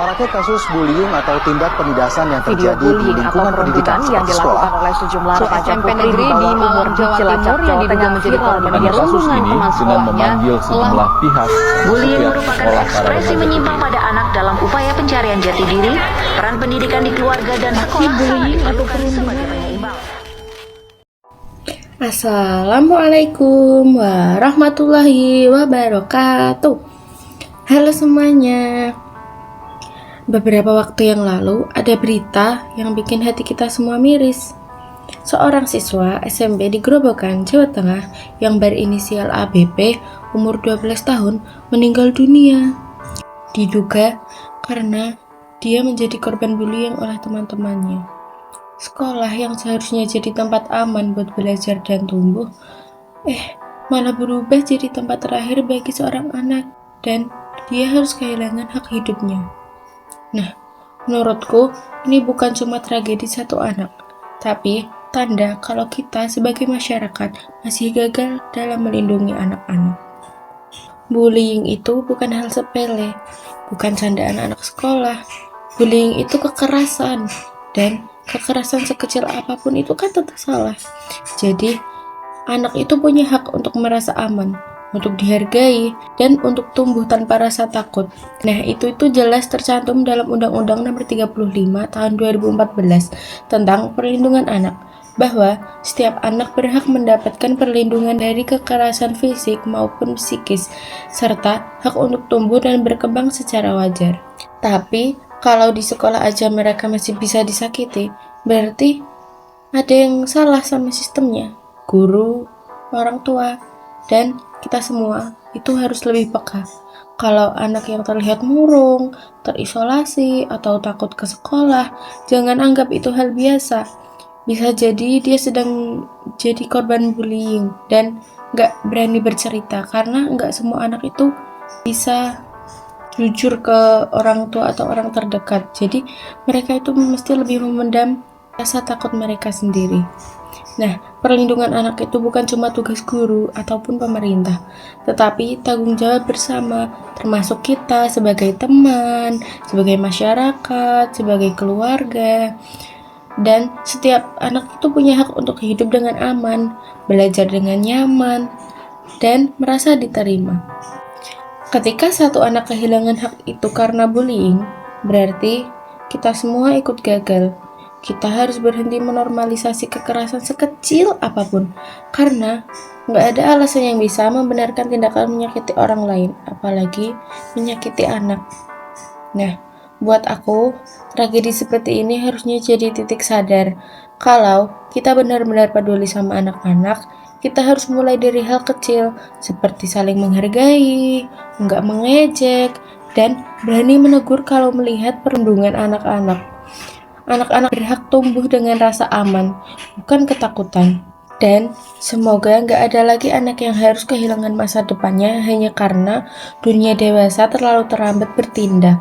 Maraknya kasus bullying atau tindak penindasan yang Video terjadi di bullying atau lingkungan pendidikan perundungan yang seperti sekolah. dilakukan oleh sejumlah remaja SMP putri negeri di di bawah umur Malang, di Jawa Cilacap, Timur yang Jawa diduga Tengah menjadi viral korban media kasus sosial. ini dengan memanggil sejumlah pihak Bullying pihak merupakan sekolah para ekspresi remaja menyimpang ini. pada anak dalam upaya pencarian jati diri, peran pendidikan di keluarga dan sekolah sangat diperlukan sebagai penyeimbang. Assalamualaikum warahmatullahi wabarakatuh. Halo semuanya. Beberapa waktu yang lalu ada berita yang bikin hati kita semua miris. Seorang siswa SMP di Grobogan, Jawa Tengah yang berinisial ABP umur 12 tahun meninggal dunia. Diduga karena dia menjadi korban bullying oleh teman-temannya. Sekolah yang seharusnya jadi tempat aman buat belajar dan tumbuh, malah berubah jadi tempat terakhir bagi seorang anak, dan dia harus kehilangan hak hidupnya. Nah, menurutku ini bukan cuma tragedi satu anak, tapi tanda kalau kita sebagai masyarakat masih gagal dalam melindungi anak-anak. Bullying itu bukan hal sepele, bukan candaan anak sekolah. Bullying itu kekerasan, dan kekerasan sekecil apapun itu kan tetap salah. Jadi, anak itu punya hak untuk merasa aman, untuk dihargai, dan untuk tumbuh tanpa rasa takut. Nah, itu jelas tercantum dalam Undang-Undang Nomor 35 Tahun 2014 tentang Perlindungan Anak, bahwa setiap anak berhak mendapatkan perlindungan dari kekerasan fisik maupun psikis, serta hak untuk tumbuh dan berkembang secara wajar. Tapi, kalau di sekolah aja mereka masih bisa disakiti, berarti ada yang salah sama sistemnya. Guru, orang tua, dan kita semua itu harus lebih peka. Kalau anak yang terlihat murung, terisolasi, atau takut ke sekolah, jangan anggap itu hal biasa. Bisa jadi dia sedang jadi korban bullying dan gak berani bercerita, karena gak semua anak itu bisa jujur ke orang tua atau orang terdekat. Jadi mereka itu mesti lebih memendam rasa takut mereka sendiri. Nah, perlindungan anak itu bukan cuma tugas guru ataupun pemerintah, tetapi tanggung jawab bersama, termasuk kita sebagai teman, sebagai masyarakat, sebagai keluarga. Dan setiap anak itu punya hak untuk hidup dengan aman, belajar dengan nyaman, dan merasa diterima. Ketika satu anak kehilangan hak itu karena bullying, berarti kita semua ikut gagal. Kita harus berhenti menormalisasi kekerasan sekecil apapun, karena nggak ada alasan yang bisa membenarkan tindakan menyakiti orang lain, apalagi menyakiti anak. Nah, buat aku, tragedi seperti ini harusnya jadi titik sadar. Kalau kita benar-benar peduli sama anak-anak, kita harus mulai dari hal kecil, seperti saling menghargai, nggak mengejek, dan berani menegur kalau melihat perundungan anak-anak. Anak-anak berhak tumbuh dengan rasa aman, bukan ketakutan. Dan semoga nggak ada lagi anak yang harus kehilangan masa depannya hanya karena dunia dewasa terlalu terlambat bertindak.